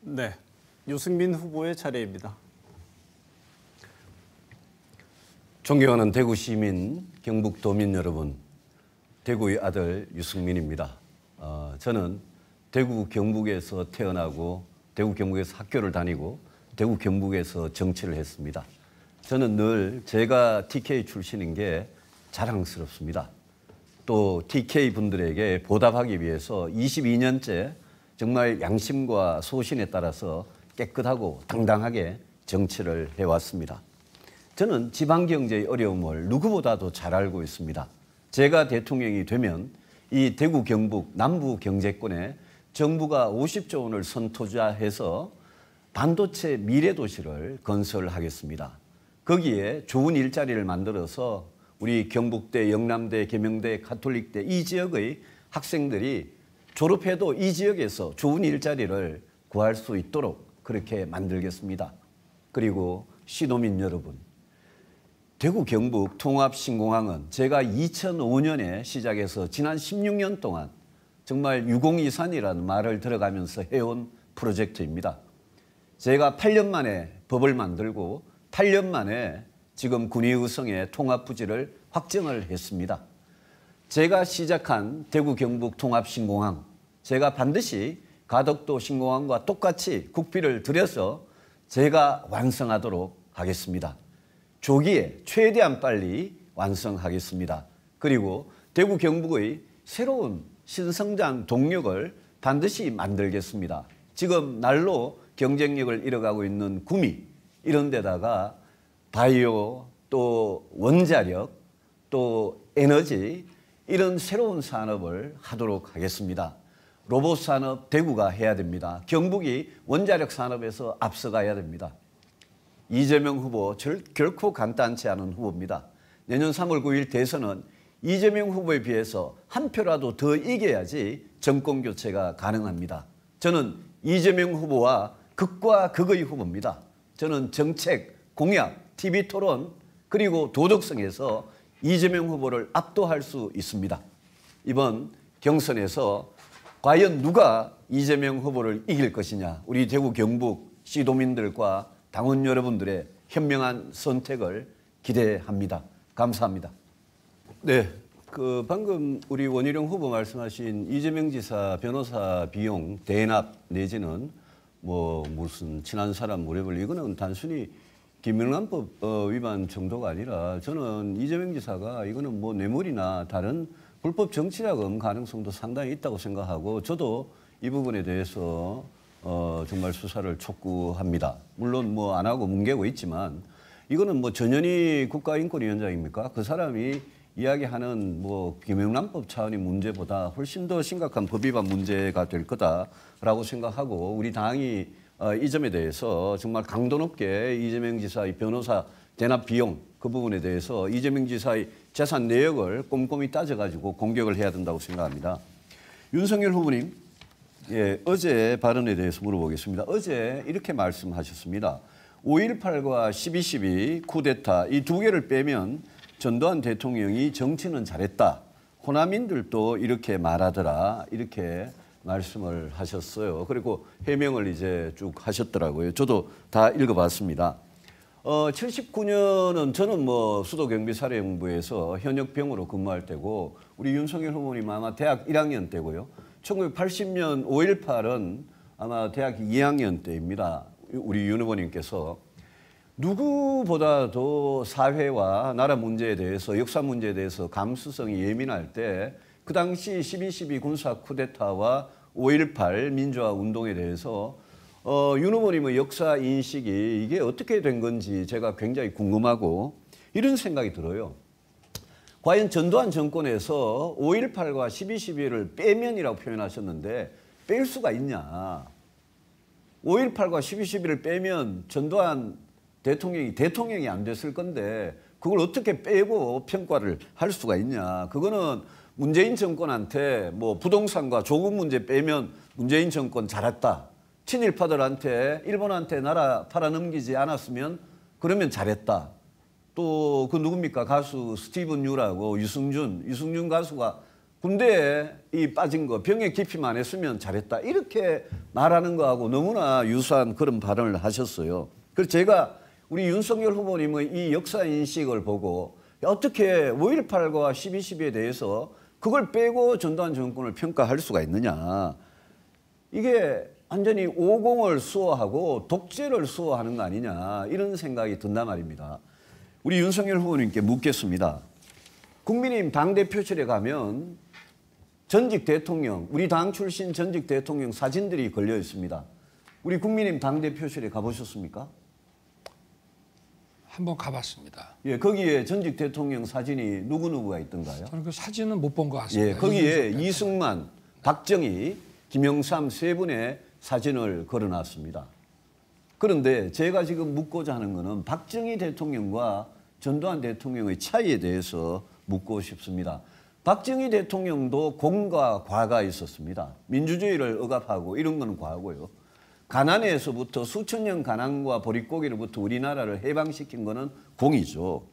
네, 유승민 후보의 차례입니다. 존경하는 대구 시민, 경북 도민 여러분, 대구의 아들 유승민입니다. 저는 대구 경북에서 태어나고 대구 경북에서 학교를 다니고 대구 경북에서 정치를 했습니다. 저는 늘 제가 TK 출신인 게 자랑스럽습니다. 또 TK 분들에게 보답하기 위해서 22년째 정말 양심과 소신에 따라서 깨끗하고 당당하게 정치를 해왔습니다. 저는 지방경제의 어려움을 누구보다도 잘 알고 있습니다. 제가 대통령이 되면 이 대구 경북 남부 경제권에 정부가 50조 원을 선투자해서 반도체 미래도시를 건설하겠습니다. 거기에 좋은 일자리를 만들어서 우리 경북대, 영남대, 계명대, 가톨릭대 이 지역의 학생들이 졸업해도 이 지역에서 좋은 일자리를 구할 수 있도록 그렇게 만들겠습니다. 그리고 시도민 여러분, 대구 경북 통합신공항은 제가 2005년에 시작해서 지난 16년 동안 정말 유공이산이라는 말을 들어가면서 해온 프로젝트입니다. 제가 8년 만에 법을 만들고 8년 만에 지금 군의의성의 통합부지를 확정을 했습니다. 제가 시작한 대구 경북 통합신공항, 제가 반드시 가덕도 신공항과 똑같이 국비를 들여서 제가 완성하도록 하겠습니다. 조기에 최대한 빨리 완성하겠습니다. 그리고 대구 경북의 새로운 신성장 동력을 반드시 만들겠습니다. 지금 날로 경쟁력을 잃어가고 있는 구미 이런 데다가 바이오 또 원자력 또 에너지 이런 새로운 산업을 하도록 하겠습니다. 로봇 산업 대구가 해야 됩니다. 경북이 원자력 산업에서 앞서가야 됩니다. 이재명 후보 결코 간단치 않은 후보입니다. 내년 3월 9일 대선은 이재명 후보에 비해서 한 표라도 더 이겨야지 정권 교체가 가능합니다. 저는 이재명 후보와 극과 극의 후보입니다. 저는 정책, 공약, TV토론 그리고 도덕성에서 이재명 후보를 압도할 수 있습니다. 이번 경선에서 과연 누가 이재명 후보를 이길 것이냐, 우리 대구 경북 시도민들과 당원 여러분들의 현명한 선택을 기대합니다. 감사합니다. 네, 방금 우리 원희룡 후보 말씀하신 이재명 지사 변호사 비용 대납 내지는 무슨 친한 사람 무례벌 이거는 단순히 김영란법 위반 정도가 아니라 저는 이재명 지사가 이거는 뇌물이나 다른 불법 정치자금 가능성도 상당히 있다고 생각하고 저도 이 부분에 대해서 정말 수사를 촉구합니다. 물론 안 하고 뭉개고 있지만 이거는 전현희 국가인권위원장입니까? 그 사람이 이야기하는 김영란법 차원의 문제보다 훨씬 더 심각한 법 위반 문제가 될 거다라고 생각하고 우리 당이 이 점에 대해서 정말 강도 높게 이재명 지사의 변호사 대납 비용 그 부분에 대해서 이재명 지사의 재산 내역을 꼼꼼히 따져가지고 공격을 해야 된다고 생각합니다. 윤석열 후보님, 예, 어제 발언에 대해서 물어보겠습니다. 어제 이렇게 말씀하셨습니다. 5.18과 12.12 쿠데타 이 두 개를 빼면 전두환 대통령이 정치는 잘했다. 호남인들도 이렇게 말하더라. 이렇게 말씀을 하셨어요. 그리고 해명을 이제 쭉 하셨더라고요. 저도 다 읽어봤습니다. 79년은 저는 수도경비사령부에서 현역병으로 근무할 때고 우리 윤석열 후보님 아마 대학 1학년 때고요. 1980년 5.18은 아마 대학 2학년 때입니다. 우리 윤 후보님께서 누구보다도 사회와 나라 문제에 대해서 역사 문제에 대해서 감수성이 예민할 때 그 당시 12.12 군사 쿠데타와 5.18 민주화 운동에 대해서 윤 후보님의 역사 인식이 이게 어떻게 된 건지 제가 굉장히 궁금하고 이런 생각이 들어요. 과연 전두환 정권에서 5.18과 12.12를 빼면이라고 표현하셨는데 뺄 수가 있냐. 5.18과 12.12를 빼면 전두환 대통령이 안 됐을 건데 그걸 어떻게 빼고 평가를 할 수가 있냐. 그거는 문재인 정권한테 부동산과 조국 문제 빼면 문재인 정권 잘했다. 친일파들한테 일본한테 나라 팔아넘기지 않았으면 그러면 잘했다. 또 그 누굽니까? 가수 스티븐 유라고 유승준 가수가 군대에 이 빠진 거 병역 기피만 했으면 잘했다 이렇게 말하는 거하고 너무나 유사한 그런 발언을 하셨어요. 그래서 제가 우리 윤석열 후보님의 이 역사 인식을 보고 어떻게 5.18과 12.12에 대해서 그걸 빼고 전두환 정권을 평가할 수가 있느냐. 이게 완전히 오공을 수호하고 독재를 수호하는 거 아니냐 이런 생각이 든단 말입니다. 우리 윤석열 후보님께 묻겠습니다. 국민의힘 당대표실에 가면 전직 대통령, 우리 당 출신 전직 대통령 사진들이 걸려 있습니다. 우리 국민의힘 당대표실에 가보셨습니까? 한번 가봤습니다. 예, 거기에 전직 대통령 사진이 누구누구가 있던가요? 저는 그 사진은 못 본 것 같습니다. 예, 거기에 이승만, 박정희, 김영삼 세 분의 사진을 걸어놨습니다. 그런데 제가 지금 묻고자 하는 것은 박정희 대통령과 전두환 대통령의 차이에 대해서 묻고 싶습니다. 박정희 대통령도 공과 과가 있었습니다. 민주주의를 억압하고 이런 건 과고요. 가난에서부터 수천 년 가난과 보릿고개로부터 우리나라를 해방시킨 것은 공이죠.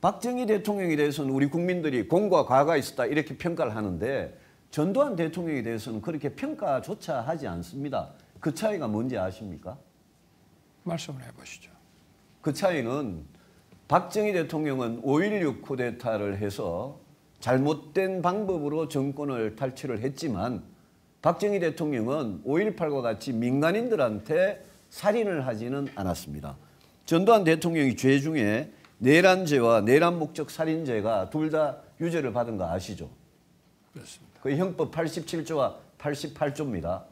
박정희 대통령에 대해서는 우리 국민들이 공과 과가 있었다 이렇게 평가를 하는데 전두환 대통령에 대해서는 그렇게 평가조차 하지 않습니다. 그 차이가 뭔지 아십니까? 말씀을 해보시죠. 그 차이는 박정희 대통령은 5.16 쿠데타를 해서 잘못된 방법으로 정권을 탈취를 했지만 박정희 대통령은 5.18과 같이 민간인들한테 살인을 하지는 않았습니다. 전두환 대통령이 죄 중에 내란죄와 내란 목적 살인죄가 둘 다 유죄를 받은 거 아시죠? 그렇습니다. 그 형법 87조와 88조입니다.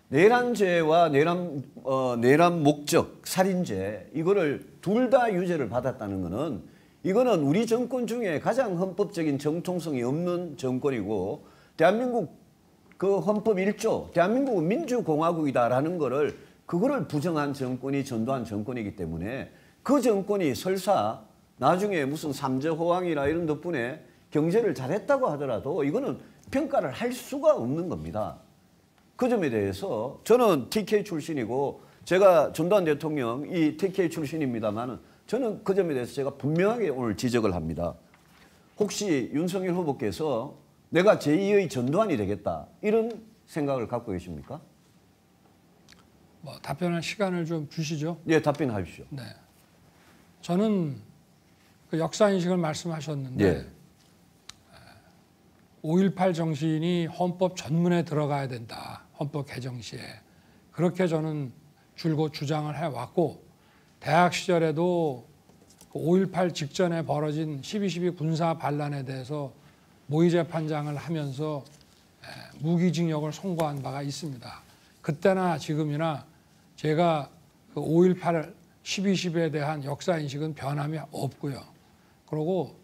내란죄와 내란 목적 살인죄 이거를 둘 다 유죄를 받았다는 것은 이거는 우리 정권 중에 가장 헌법적인 정통성이 없는 정권이고 대한민국 그 헌법 1조 대한민국은 민주공화국이다라는 그거를 부정한 정권이 전두환 정권이기 때문에 그 정권이 설사 나중에 무슨 삼재호황이나 이런 덕분에 경제를 잘했다고 하더라도 이거는 평가를 할 수가 없는 겁니다. 그 점에 대해서 저는 TK 출신이고 제가 전두환 대통령 이 TK 출신입니다만 저는 그 점에 대해서 제가 분명하게 오늘 지적을 합니다. 혹시 윤석열 후보께서 내가 제2의 전두환이 되겠다 이런 생각을 갖고 계십니까? 뭐 답변할 시간을 좀 주시죠. 예, 답변하십시오. 네, 저는 그 역사 인식을 말씀하셨는데 예. 5.18 정신이 헌법 전문에 들어가야 된다. 헌법 개정 시에 그렇게 저는 줄곧 주장을 해왔고 대학 시절에도 5.18 직전에 벌어진 12.12 군사 반란에 대해서 모의재판장을 하면서 무기징역을 선고한 바가 있습니다. 그때나 지금이나 제가 그 5.18 12.12에 대한 역사인식은 변함이 없고요. 그리고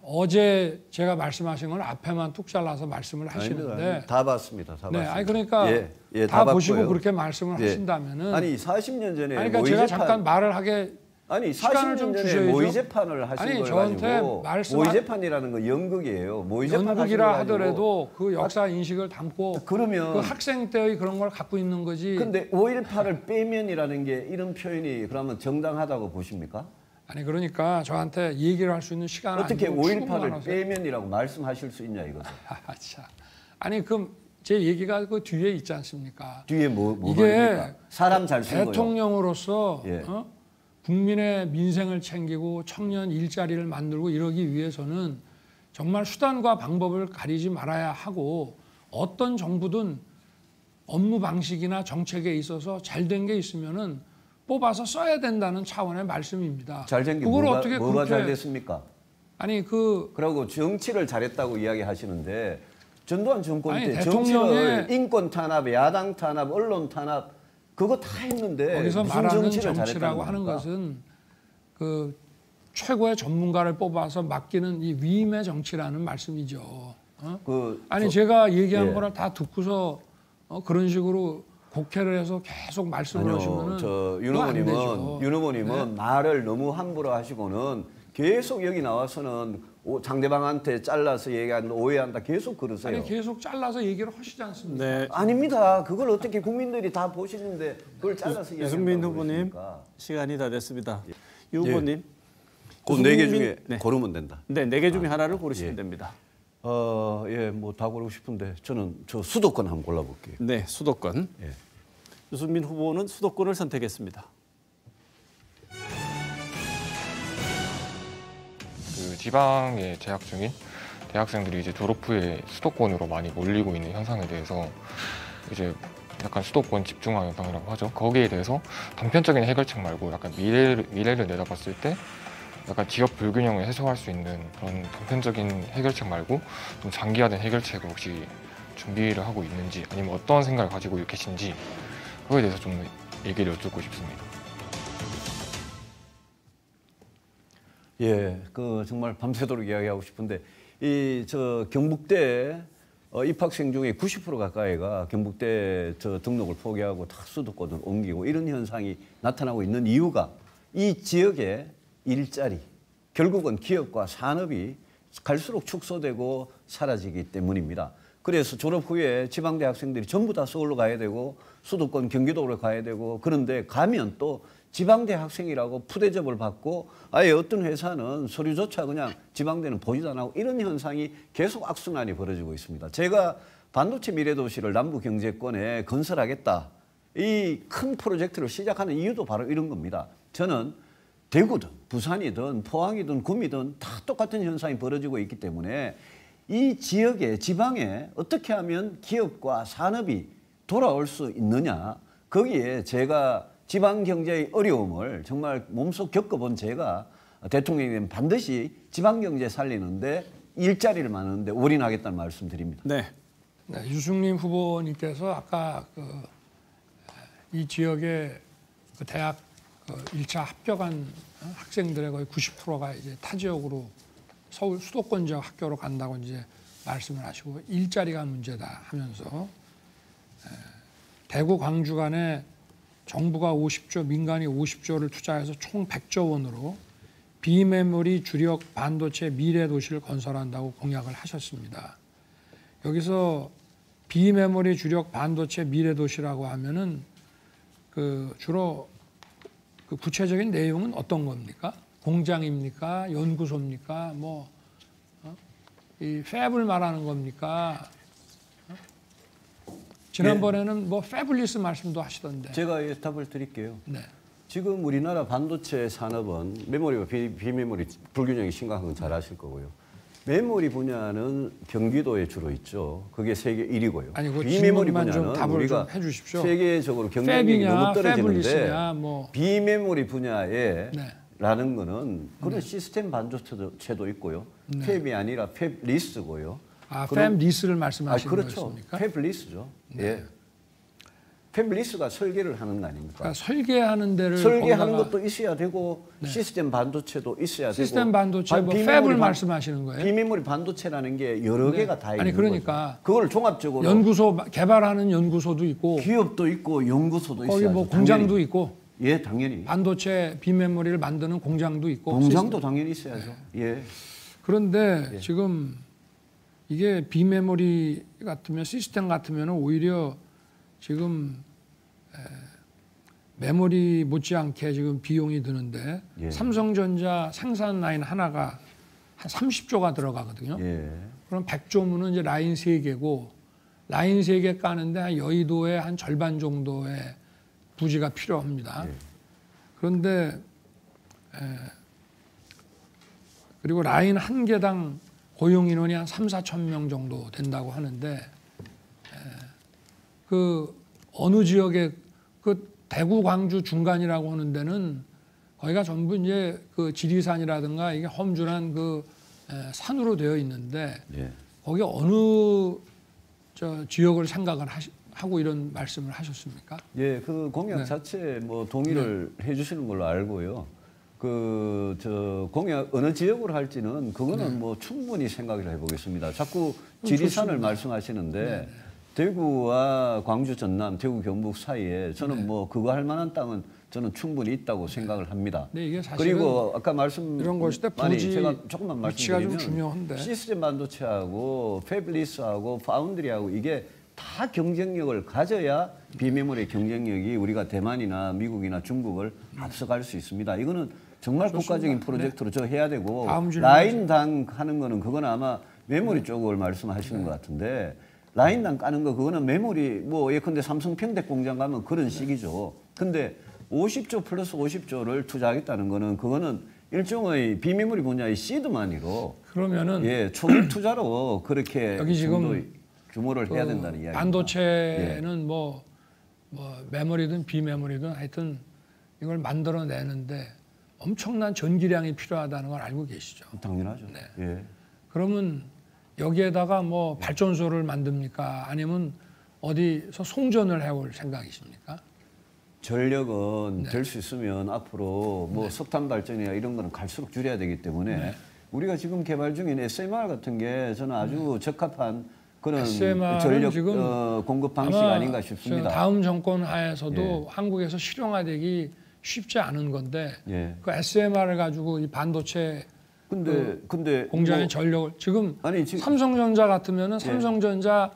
어제 제가 말씀하신 건 앞에만 뚝 잘라서 말씀을 하시는데 다 봤습니다. 다 네, 봤습니다. 아니 그러니까 예, 다 다 보시고 봤고요. 그렇게 말씀을 예. 하신다면은 아니 40년 전에 아니 그러니까 제가 잠깐 말을 하게 아니 시간을 40년 좀 전에 주셔야죠. 모의재판을 하신 아니, 걸 저한테 가지고 모의재판이라는 거 연극이에요. 모의재판 연극이라 하신 거 가지고 하더라도 그 역사 인식을 담고 그러면 그 학생 때의 그런 걸 갖고 있는 거지. 근데 5.18을 빼면이라는 게 이런 표현이 그러면 정당하다고 보십니까? 아니 그러니까 저한테 얘기를 할 수 있는 시간은 어떻게 아니고 5.18을 빼면이라고 말씀하실 수 있냐 이거죠. 참. 아니 그럼 제 얘기가 그 뒤에 있지 않습니까? 뒤에 뭐가 이게 있습니까? 사람 잘 쓴 거요. 대통령으로서 예. 국민의 민생을 챙기고 청년 일자리를 만들고 이러기 위해서는 정말 수단과 방법을 가리지 말아야 하고 어떤 정부든 업무 방식이나 정책에 있어서 잘된 게 있으면은 뽑아서 써야 된다는 차원의 말씀입니다. 잘된 게 그걸 뭐가, 어떻게 뭐가 그렇게 잘 됐습니까? 아니 그리고 정치를 잘했다고 이야기하시는데 전두환 정권 아니, 때 대통령의- 정치를 인권 탄압, 야당 탄압, 언론 탄압 그거 다 했는데 거기서 무슨 말하는 정치를 정치라고 잘했다는 하는 겁니까? 것은 그 최고의 전문가를 뽑아서 맡기는 이 위임의 정치라는 말씀이죠. 아니 제가 얘기한 예. 거를 다 듣고서 그런 식으로 곡해를 해서 계속 말씀을 하시면은 저 그거 안 되죠. 윤 후보님은 말을 너무 함부로 하시고는 계속 여기 나와서는 상대방한테 잘라서 얘기한다, 오해한다 계속 그러세요. 아니 계속 잘라서 얘기를 하시지 않습니까? 네, 아닙니다. 그걸 어떻게 국민들이 다 보시는데 그걸 잘라서 유승민 이야기한다고 후보님 그러십니까? 시간이 다 됐습니다. 유 후보님 그 4개 유승민- 중에 네. 고르면 된다. 네, 4개 중에 하나를 고르시면 예. 됩니다. 예, 뭐 다 고르고 싶은데 저는 저 수도권 한번 골라볼게요. 네, 수도권. 예. 유승민 후보는 수도권을 선택했습니다. 그 지방에 재학 중인 대학생들이 이제 졸업 후에 수도권으로 많이 몰리고 있는 현상에 대해서 이제 약간 수도권 집중화 현상이라고 하죠. 거기에 대해서 단편적인 해결책 말고 약간 미래를 내다봤을 때 약간 지역 불균형을 해소할 수 있는 그런 단편적인 해결책 말고 좀 장기화된 해결책을 혹시 준비를 하고 있는지 아니면 어떤 생각을 가지고 계신지 그거에 대해서 좀 얘기를 여쭙고 싶습니다. 예, 그 정말 밤새도록 이야기하고 싶은데 이 저 경북대 입학생 중에 90% 가까이가 경북대 저 등록을 포기하고 다 수도권으로 옮기고 이런 현상이 나타나고 있는 이유가 이 지역의 일자리, 결국은 기업과 산업이 갈수록 축소되고 사라지기 때문입니다. 그래서 졸업 후에 지방대 학생들이 전부 다 서울로 가야 되고 수도권 경기도로 가야 되고 그런데 가면 또 지방대 학생이라고 푸대접을 받고 아예 어떤 회사는 서류조차 그냥 지방대는 보지도 안 하고 이런 현상이 계속 악순환이 벌어지고 있습니다. 제가 반도체 미래도시를 남부경제권에 건설하겠다. 이 큰 프로젝트를 시작하는 이유도 바로 이런 겁니다. 저는 대구든 부산이든 포항이든 구미든 다 똑같은 현상이 벌어지고 있기 때문에 이 지역에 지방에 어떻게 하면 기업과 산업이 돌아올 수 있느냐. 거기에 제가 지방 경제의 어려움을 정말 몸소 겪어본 제가 대통령이 되면 반드시 지방 경제 살리는데 일자리를 만드는데 올인하겠다는 말씀드립니다. 네. 네, 유승민 후보님께서 아까 이 지역의 그 대학 1차 합격한 학생들의 거의 90%가 이제 타 지역으로 서울 수도권 지역 학교로 간다고 이제 말씀을 하시고 일자리가 문제다 하면서 대구 광주 간에 정부가 50조, 민간이 50조를 투자해서 총 100조 원으로 비메모리 주력 반도체 미래 도시를 건설한다고 공약을 하셨습니다. 여기서 비메모리 주력 반도체 미래 도시라고 하면은 그 주로 그 구체적인 내용은 어떤 겁니까? 공장입니까? 연구소입니까? 이 팹을 말하는 겁니까? 지난번에는 뭐 패블리스 말씀도 하시던데. 제가 예, 답을 드릴게요. 네. 지금 우리나라 반도체 산업은 메모리와 비메모리 불균형이 심각한 건 잘 아실 거고요. 메모리 분야는 경기도에 주로 있죠. 그게 세계 1위고요. 아니 그 비메모리 질문만 좀 분야는 답을 우리가 좀 해주십시오. 세계적으로 경쟁력이 팹이냐, 너무 떨어지는데 패블리스냐, 뭐. 비메모리 분야에 네. 라는 거는 그런 시스템 반도체도 있고요. 팹이 아니라 팹리스고요. 아, 그런- 팹리스를 말씀하시는 그렇죠. 거였습니까? 팹리스죠. 예. 팹리스가 설계를 하는 거 아닙니까? 그러니까 설계하는 데를 설계하는 거기다가 것도 있어야 되고 시스템 반도체도 있어야 시스템 되고 반도체 뭐 비메모리 팹을 반- 말씀하시는 거예요? 비메모리 반도체라는 게 여러 네. 개가 다 있는 아니, 그러니까 거죠. 그걸 종합적으로 연구소 개발하는 연구소도 있고 기업도 있고 연구소도 거기 있어야죠. 뭐 공장도 당연히. 있고 예, 당연히. 반도체 비메모리를 만드는 공장도 있고 공장도 당연히 있어야죠. 예. 그런데 지금 이게 비메모리 같으면 시스템 같으면 오히려 지금 메모리 못지않게 지금 비용이 드는데 예. 삼성전자 생산 라인 하나가 한 30조가 들어가거든요. 예. 그럼 100조면은 이제 라인 3개고 라인 3개 까는데 한 여의도의 한 절반 정도의 부지가 필요합니다. 예. 그런데 그리고 라인 한 개당 고용 인원이 한 3,4천 명 정도 된다고 하는데 그 어느 지역에 그 대구 광주 중간이라고 하는 데는 거기가 전부 이제 그 지리산이라든가 이게 험준한 그 산으로 되어 있는데 예. 거기 어느 저 지역을 생각을 하고 이런 말씀을 하셨습니까? 예, 그 공약 네. 자체 뭐 동의를 해주시는 걸로 알고요. 그 저 공약 어느 지역으로 할지는 그거는 뭐 충분히 생각을 해보겠습니다. 자꾸 지리산을 좋습니다. 말씀하시는데 대구와 광주 전남, 대구 경북 사이에 저는 뭐 그거 할 만한 땅은 저는 충분히 있다고 생각을 합니다. 네, 이게 사실은 그리고 아까 말씀 이런 것일 때 아니 부지 제가 조금만 위치가 좀 말씀드리면 중요한데. 시스템 반도체하고 패블리스하고 파운드리하고 이게 다 경쟁력을 가져야 비메모리 경쟁력이 우리가 대만이나 미국이나 중국을 앞서갈 수 있습니다. 이거는 정말 좋습니다. 국가적인 프로젝트로 저 해야 되고 다음 질문 라인당 하는 거는 그건 아마 메모리 쪽을 말씀하시는 것 같은데 라인당 까는 거 그거는 메모리 뭐 예컨대 삼성 평택 공장 가면 그런 식이죠. 근데 50조 플러스 50조를 투자하겠다는 거는 그거는 일종의 비메모리 분야의 시드만이로 그러면은 예, 초기 투자로 그렇게 여기 지금 정도의 규모를 해야 된다는 이야기입니다. 반도체는 뭐 메모리든 비메모리든 하여튼 이걸 만들어내는데 엄청난 전기량이 필요하다는 걸 알고 계시죠. 당연하죠. 네. 예. 그러면 여기에다가 뭐 발전소를 만듭니까? 아니면 어디서 송전을 해올 생각이십니까? 전력은 될 수 있으면 앞으로 뭐 석탄 발전이나 이런 거는 갈수록 줄여야 되기 때문에 우리가 지금 개발 중인 SMR 같은 게 저는 아주 적합한 그런 SMR 은 전력 지금 공급 방식 아닌가 싶습니다. 다음 정권 하에서도 한국에서 실용화되기 쉽지 않은 건데 예. 그 SMR을 가지고 이 반도체 근데 공장의 뭐, 전력을 지금 아니, 지금 삼성전자 같으면은 삼성전자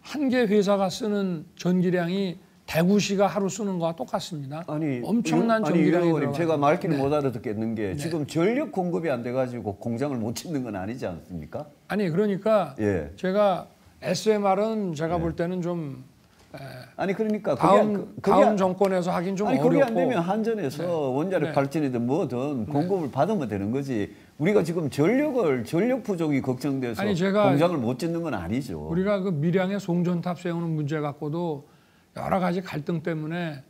한 개 회사가 쓰는 전기량이 대구시가 하루 쓰는 거와 똑같습니다. 아니 엄청난 아니 전기량이 의원님 들어가요. 제가 말귀를 네. 못 알아듣겠는 게 지금 전력 공급이 안 돼가지고 공장을 못 짓는 건 아니지 않습니까? 아니 그러니까 예. 제가 SMR은 제가 볼 때는 좀 아니 그러니까 다음 정권에서 하긴 좀 아니 어렵고 그게 안 되면 한전에서 원자력 네. 발전이든 뭐든 공급을 받으면 되는 거지. 우리가 지금 전력 부족이 걱정돼서 아니, 제가 공장을 못 짓는 건 아니죠. 우리가 그 밀양의 송전탑 세우는 문제 갖고도 여러 가지 갈등 때문에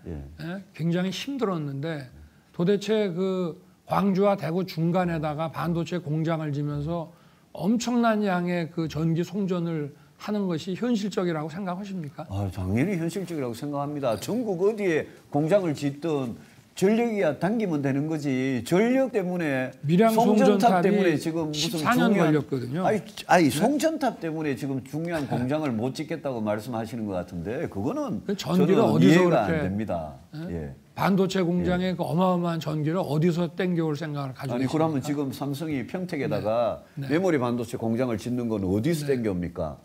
굉장히 힘들었는데 도대체 그 광주와 대구 중간에다가 반도체 공장을 지면서 엄청난 양의 그 전기 송전을 하는 것이 현실적이라고 생각하십니까? 아, 당연히 현실적이라고 생각합니다. 전국 어디에 공장을 짓든 전력이야 당기면 되는 거지. 전력 때문에 밀양 송전탑 때문에 지금 무슨 14년 걸렸거든요. 아니 송전탑 때문에 지금 중요한 공장을 못 짓겠다고 말씀하시는 것 같은데 그거는 그 전기를 저는 어디서 이해가 안 그렇게 됩니다. 예. 반도체 공장의 그 어마어마한 전기를 어디서 땡겨올 생각을 가지고 아니 있습니까? 그러면 지금 삼성이 평택에다가 메모리 반도체 공장을 짓는 건 어디서 땡겨옵니까?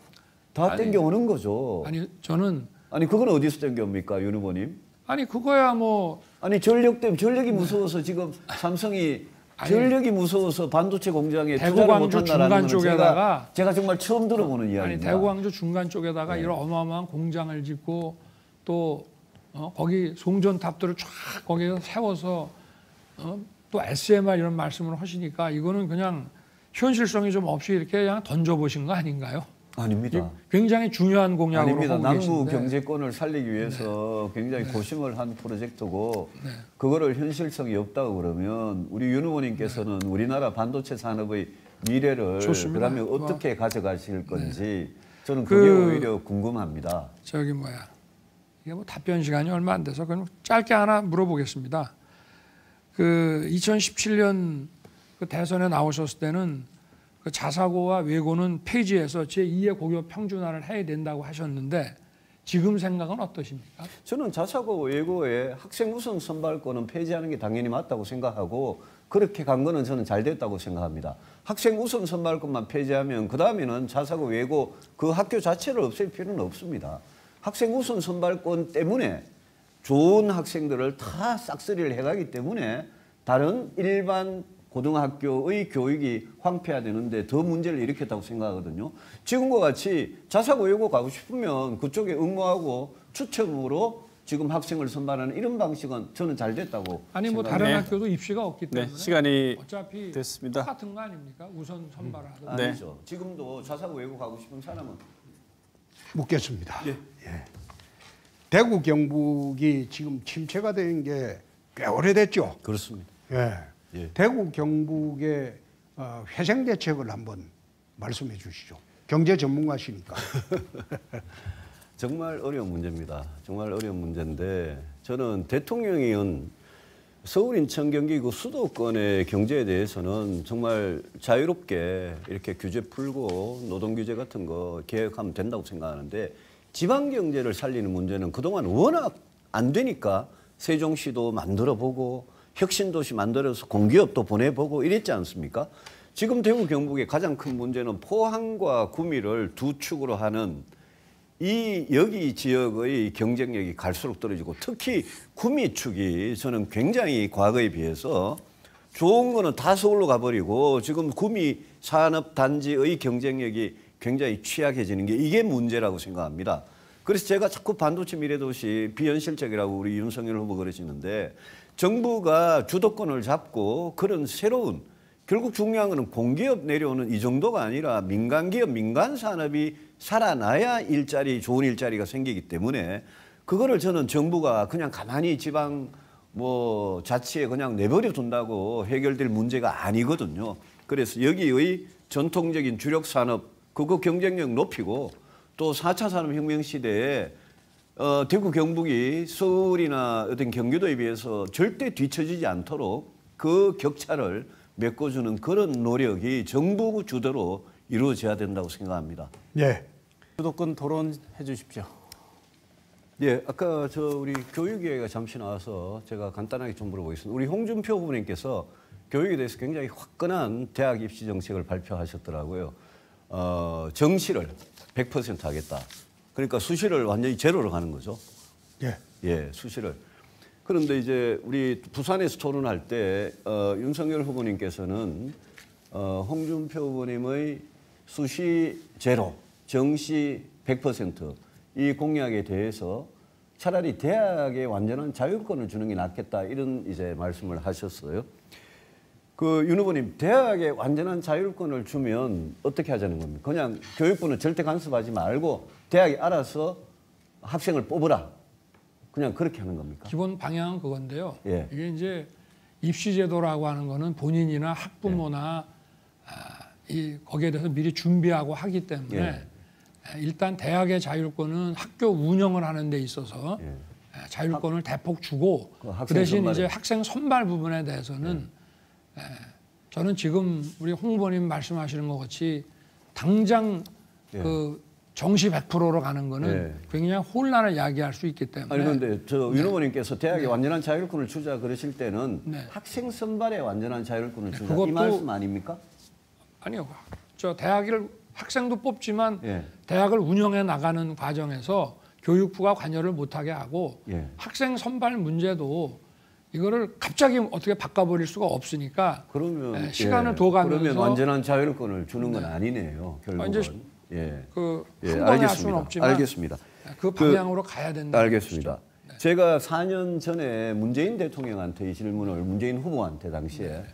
다 땡겨오는 거죠. 아니 저는 아니 그건 어디서 땡겨옵니까, 윤 후보님? 아니 그거야 뭐 아니 전력 때문에 전력이 무서워서 지금 삼성이 전력이 무서워서 반도체 공장에 대구 투자를 광주 못한다라는 중간 건 쪽에다가 제가 정말 처음 들어보는 이야기입니다. 아니 대구 광주 중간 쪽에다가 이런 어마어마한 공장을 짓고 또 거기 송전탑들을 쫙 거기에 세워서 또 SMR 이런 말씀을 하시니까 이거는 그냥 현실성이 좀 없이 이렇게 그냥 던져보신 거 아닌가요? 아닙니다. 굉장히 중요한 공약으로 아닙니다. 하고 남부 계신데. 경제권을 살리기 위해서 굉장히 고심을 한 프로젝트고 그거를 현실성이 없다고 그러면 우리 윤 의원님께서는 우리나라 반도체 산업의 미래를 좋습니다. 그러면 어떻게 가져가실 건지 저는 그게 오히려 궁금합니다. 저기 뭐야 이게 뭐 답변 시간이 얼마 안 돼서 그럼 짧게 하나 물어보겠습니다. 그 2017년 그 대선에 나오셨을 때는 그 자사고와 외고는 폐지해서 제2의 고교 평준화를 해야 된다고 하셨는데 지금 생각은 어떠십니까? 저는 자사고 외고에 학생 우선 선발권은 폐지하는 게 당연히 맞다고 생각하고 그렇게 간 거는 저는 잘 됐다고 생각합니다. 학생 우선 선발권만 폐지하면 그 다음에는 자사고 외고 그 학교 자체를 없앨 필요는 없습니다. 학생 우선 선발권 때문에 좋은 학생들을 다 싹쓸이를 해가기 때문에 다른 일반 고등학교의 교육이 황폐화되는데 더 문제를 일으켰다고 생각하거든요. 지금과 같이 자사고 외고 가고 싶으면 그쪽에 응모하고 추첨으로 지금 학생을 선발하는 이런 방식은 저는 잘 됐다고 아니 뭐 생각합니다. 다른 네. 학교도 입시가 없기 때문에 네, 시간이 어차피 됐습니다. 똑같은 거 아닙니까? 우선 선발하든. 아니죠. 지금도 자사고 외고 가고 싶은 사람은 묻겠습니다. 예. 대구 경북이 지금 침체가 된 게 꽤 오래됐죠. 그렇습니다. 예. 예. 대구 경북의 회생 대책을 한번 말씀해 주시죠. 경제 전문가시니까. 정말 어려운 문제입니다. 정말 어려운 문제인데 저는 대통령이 서울, 인천, 경기 그 수도권의 경제에 대해서는 정말 자유롭게 이렇게 규제 풀고 노동 규제 같은 거 계획하면 된다고 생각하는데 지방 경제를 살리는 문제는 그동안 워낙 안 되니까 세종시도 만들어보고 혁신도시 만들어서 공기업도 보내보고 이랬지 않습니까? 지금 대구 경북의 가장 큰 문제는 포항과 구미를 두 축으로 하는 이 여기 지역의 경쟁력이 갈수록 떨어지고 특히 구미 축이 저는 굉장히 과거에 비해서 좋은 거는 다 서울로 가버리고 지금 구미 산업 단지의 경쟁력이 굉장히 취약해지는 게 이게 문제라고 생각합니다. 그래서 제가 자꾸 반도체 미래도시 비현실적이라고 우리 윤석열 후보 그러시는데 정부가 주도권을 잡고 그런 새로운 결국 중요한 거는 공기업 내려오는 이 정도가 아니라 민간기업, 민간산업이 살아나야 일자리, 좋은 일자리가 생기기 때문에 그거를 저는 정부가 그냥 가만히 지방 뭐 자치에 그냥 내버려 둔다고 해결될 문제가 아니거든요. 그래서 여기의 전통적인 주력 산업 그거 경쟁력 높이고 또 4차 산업혁명 시대에 대구 경북이 서울이나 어떤 경기도에 비해서 절대 뒤처지지 않도록 그 격차를 메꿔주는 그런 노력이 정부 주도로 이루어져야 된다고 생각합니다. 예. 수도권 토론해 주십시오. 예, 아까 우리 교육위가 잠시 나와서 제가 간단하게 좀 물어보겠습니다. 우리 홍준표 후보님께서 교육에 대해서 굉장히 화끈한 대학 입시 정책을 발표하셨더라고요. 정시를 100% 하겠다. 그러니까 수시를 완전히 제로로 가는 거죠. 예. 예, 수시를. 그런데 이제 우리 부산에서 토론할 때 윤석열 후보님께서는 홍준표 후보님의 수시 제로, 정시 100% 이 공약에 대해서 차라리 대학에 완전한 자율권을 주는 게 낫겠다 이런 이제 말씀을 하셨어요. 그 윤 후보님 대학에 완전한 자율권을 주면 어떻게 하자는 겁니까? 그냥 교육부는 절대 간섭하지 말고 대학이 알아서 학생을 뽑으라. 그냥 그렇게 하는 겁니까? 기본 방향은 그건데요. 예. 이게 이제 입시제도라고 하는 거는 본인이나 학부모나 거기에 대해서 미리 준비하고 하기 때문에 예. 일단 대학의 자율권은 학교 운영을 하는 데 있어서 예. 자율권을 대폭 주고 그 그 학생 대신 선발에. 이제 학생 선발 부분에 대해서는 저는 지금 우리 홍 후보님 말씀하시는 것 같이 당장 예. 그 정시 100%로 가는 거는 예. 굉장히 혼란을 야기할 수 있기 때문에 아니 그런데 윤 후보님께서 대학에 완전한 자율권을 주자 그러실 때는 네. 학생 선발에 완전한 자율권을 주자 그것도- 이 말씀 아닙니까? 아니요. 저 대학을 학생도 뽑지만 예. 대학을 운영해 나가는 과정에서 교육부가 관여를 못하게 하고 예. 학생 선발 문제도 이거를 갑자기 어떻게 바꿔버릴 수가 없으니까 그러면 시간을 둬 가면서 그러면 완전한 자율권을 주는 건 아니네요. 결국은. 이제 예. 그 예, 한 번에 할 수는 알겠습니다. 없지만 알겠습니다. 그 방향으로 가야 된다. 알겠습니다. 제가 4년 전에 문재인 대통령한테 이 질문을 문재인 후보한테 당시에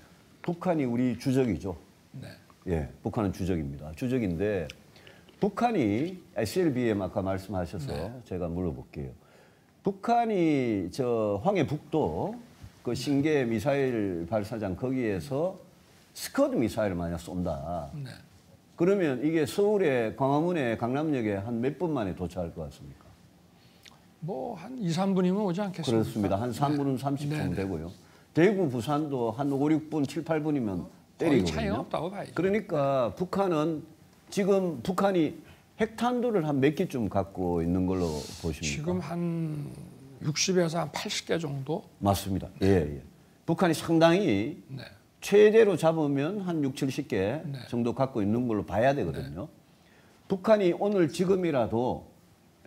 북한이 우리 주적이죠. 네. 예, 북한은 주적입니다. 주적인데 북한이 SLBM 아까 말씀하셔서 제가 물어볼게요. 북한이 저 황해북도 그 신계 미사일 발사장 거기에서 스커드 미사일을 만약 쏜다. 네. 그러면 이게 서울에 광화문에 강남역에 한 몇 분 만에 도착할 것 같습니까? 뭐 한 2, 3분이면 오지 않겠습니까? 그렇습니다. 한 3분은 30분 네. 되고요. 대구, 부산도 한 5, 6분, 7, 8분이면 거의 차이가 때리거든요. 없다고 봐야죠. 그러니까 북한은 지금 북한이 핵탄두를 한 몇 개쯤 갖고 있는 걸로 보십니까? 지금 한 60에서 한 80개 정도? 맞습니다. 예, 예. 북한이 상당히 네. 최대로 잡으면 한 6, 70개 네. 정도 갖고 있는 걸로 봐야 되거든요. 북한이 오늘 지금이라도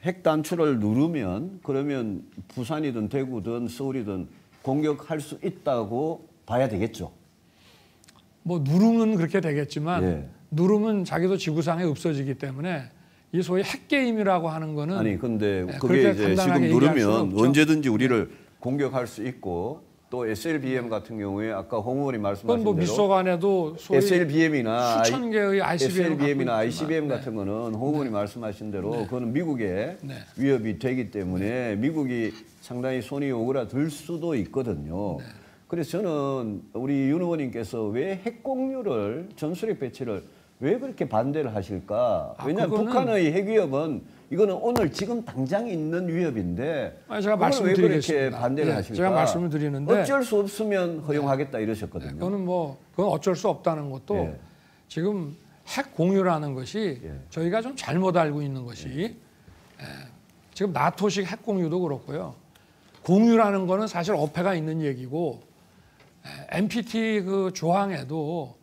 핵 단추를 누르면 그러면 부산이든 대구든 서울이든 공격할 수 있다고 봐야 되겠죠. 뭐 누르면 그렇게 되겠지만 예. 누르면 자기도 지구상에 없어지기 때문에 이 소위 핵게임이라고 하는 거는 아니 근데 네, 그게 그렇게 이제 지금 간단하게 얘기할 수는 누르면 없죠. 언제든지 우리를 공격할 수 있고 또 SLBM 같은 경우에 아까 홍 의원이 그건 말씀하신 뭐 대로 미소간에도 소위 SLBM이나 수천 개의 SLBM이나 갖고 ICBM 있지만, 같은 거는 홍 의원이 말씀하신 대로 그거는 미국에 네. 위협이 되기 때문에 미국이 상당히 손이 오그라들 수도 있거든요. 네. 그래서 저는 우리 윤 의원님께서 왜 핵공유를 전술핵 배치를 왜 그렇게 반대를 하실까? 왜냐하면 그거는- 북한의 핵위협은 이거는 오늘 지금 당장 있는 위협인데 아니, 제가 그걸 왜 그렇게 말씀드리겠습니다. 반대를 예, 하실까? 제가 말씀을 드리는데 어쩔 수 없으면 허용하겠다 이러셨거든요. 그건 어쩔 수 없다는 것도 예. 지금 핵 공유라는 것이 예. 저희가 좀 잘못 알고 있는 것이 지금 나토식 핵 공유도 그렇고요. 공유라는 거는 사실 어폐가 있는 얘기고 NPT 그 조항에도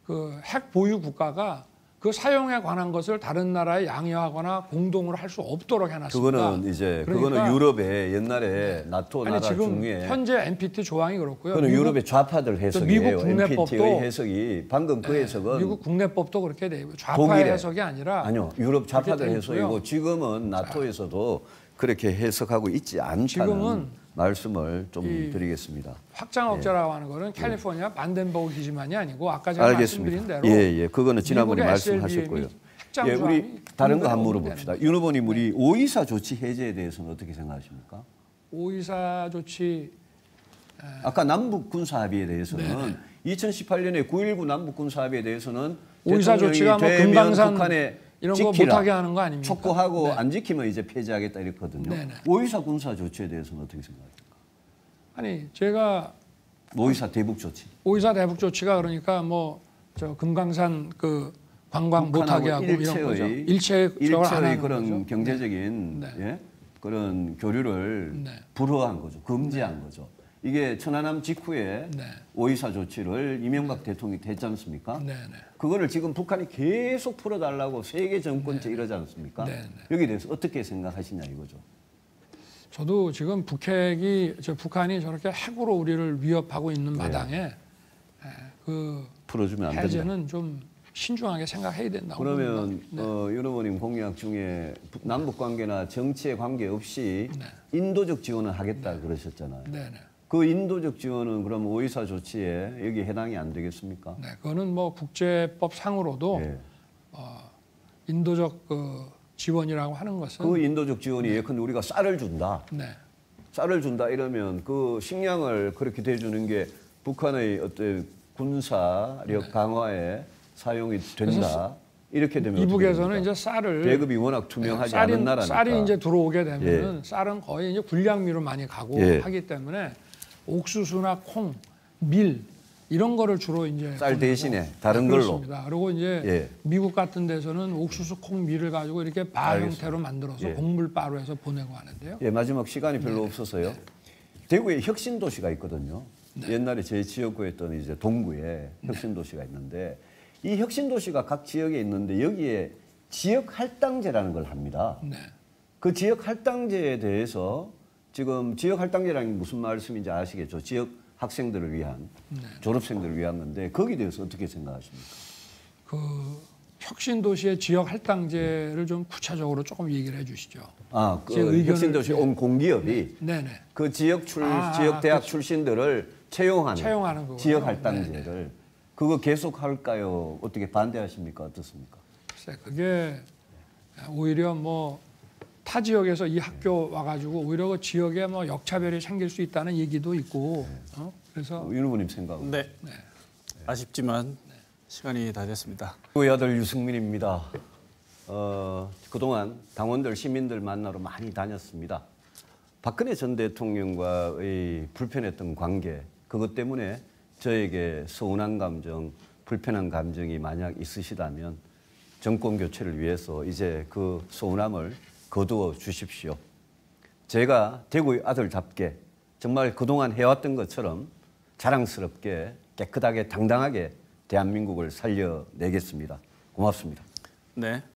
그 핵 보유 국가가 그 사용에 관한 것을 다른 나라에 양해하거나 공동으로 할 수 없도록 해놨습니다. 그거는 이제 그러니까 그거는 유럽의 옛날에 나토 아니 나라 지금 중에 현재 NPT 조항이 그렇고요. 그거는 유럽의 좌파들 해석이에요. 미국 국내법도 NPT의 해석이 방금 그 해석은 미국 국내법도 그렇게 돼 있고 좌파 독일의 해석이 아니라 아니요 유럽 좌파들 그렇게 돼 있고요. 해석이고 지금은 나토에서도 그렇게 해석하고 있지 않다는 지금은 말씀을 좀 드리겠습니다. 확장 억제라고 하는 거는 캘리포니아 반덴버그 기지만이 아니고 아까 제가 알겠습니다. 말씀드린 대로 예, 그거는 지난번에 미국의 말씀하셨고요. 핵장 예, 조항이 우리 다른 거 근거에 한번 오면 물어봅시다. 되는 윤 후보님 우리 5.24 조치 해제에 대해서는 어떻게 생각하십니까? 5.24 조치 아까 남북 군사 합의에 대해서는 2018년에 9.19 남북 군사 합의에 대해서는 5.24 조치가 뭐 되면 금강산 북한에 이런 거 지키라. 못하게 하는 거 아닙니까? 촉구하고 네. 안 지키면 이제 폐지하겠다 이랬거든요. 네네. 5.24 군사 조치에 대해서는 어떻게 생각하십니까? 아니 제가 5.24 대북 조치. 5.24 대북 조치가 그러니까 뭐 저 금강산 그 관광 못하게 하고 이런 거죠. 일체적으로 안 일체의 하는 그런 거죠. 경제적인 네. 예? 그런 교류를 네. 불허한 거죠. 금지한 거죠. 이게 천안함 직후에 네. 5.24 조치를 이명박 대통령이 했지 않습니까? 네, 네. 그거를 지금 북한이 계속 풀어달라고 세계 정권체 이러지 않습니까? 네, 네. 여기에 대해서 어떻게 생각하시냐 이거죠. 저도 지금 북한이 저렇게 핵으로 우리를 위협하고 있는 마당에 그 풀어주면 안 된다. 해제는 좀 신중하게 생각해야 된다고 그러면 봅니다. 윤 후보님 공약 중에 남북 관계나 정치에 관계 없이 인도적 지원을 하겠다 그러셨잖아요. 네, 네. 그 인도적 지원은 그럼 5.24 조치에 여기 해당이 안 되겠습니까? 네, 그거는 뭐 국제법 상으로도 예. 인도적 그 지원이라고 하는 것은 그 인도적 지원이 예컨대 우리가 쌀을 준다. 네, 쌀을 준다 이러면 그 식량을 그렇게 대주는 게 북한의 어떤 군사력 강화에 사용이 된다. 이렇게 되면 이북에서는 어떻게 이제 쌀을 배급이 워낙 투명하지 않은 나라니까. 쌀이 이제 들어오게 되면은 쌀은 거의 이제 군량미로 많이 가고 예. 하기 때문에 옥수수나 콩, 밀 이런 거를 주로 이제 쌀 보내고. 대신에 다른 그렇습니다. 그리고 이제 예. 미국 같은 데서는 옥수수, 콩, 밀을 가지고 이렇게 바 알겠습니다. 형태로 만들어서 예. 곡물바로 해서 보내고 하는데요. 예, 마지막 시간이 별로 없어서요. 대구에 혁신 도시가 있거든요. 옛날에 제 지역구에 있던 이제 동구에 혁신 도시가 있는데 이 혁신 도시가 각 지역에 있는데 여기에 지역 할당제라는 걸 합니다. 네. 그 지역 할당제에 대해서 지금 지역 할당제라는 게 무슨 말씀인지 아시겠죠? 지역 학생들을 위한 졸업생들을 위한 건데 거기에 대해서 어떻게 생각하십니까? 그 혁신 도시의 지역 할당제를 좀 구체적으로 조금 얘기를 해주시죠. 아, 제 그 의견을- 혁신 도시 온 공기업이 네네. 그 지역 아, 대학 그렇죠. 출신들을 채용하는 거군요. 지역 할당제를 그거 계속 할까요? 어떻게 반대하십니까? 어떻습니까? 글쎄 그게 오히려 뭐 타 지역에서 이 학교 와가지고 오히려 그 지역에 뭐 역차별이 생길 수 있다는 얘기도 있고 그래서 윤 후보님 생각은? 네. 아쉽지만 시간이 다 됐습니다. 우리 아들 유승민입니다. 그동안 당원들, 시민들 만나러 많이 다녔습니다. 박근혜 전 대통령과의 불편했던 관계, 그것 때문에 저에게 서운한 감정, 불편한 감정이 만약 있으시다면 정권 교체를 위해서 이제 그 서운함을 거두어 주십시오. 제가 대구의 아들답게 정말 그동안 해왔던 것처럼 자랑스럽게 깨끗하게 당당하게 대한민국을 살려내겠습니다. 고맙습니다. 네.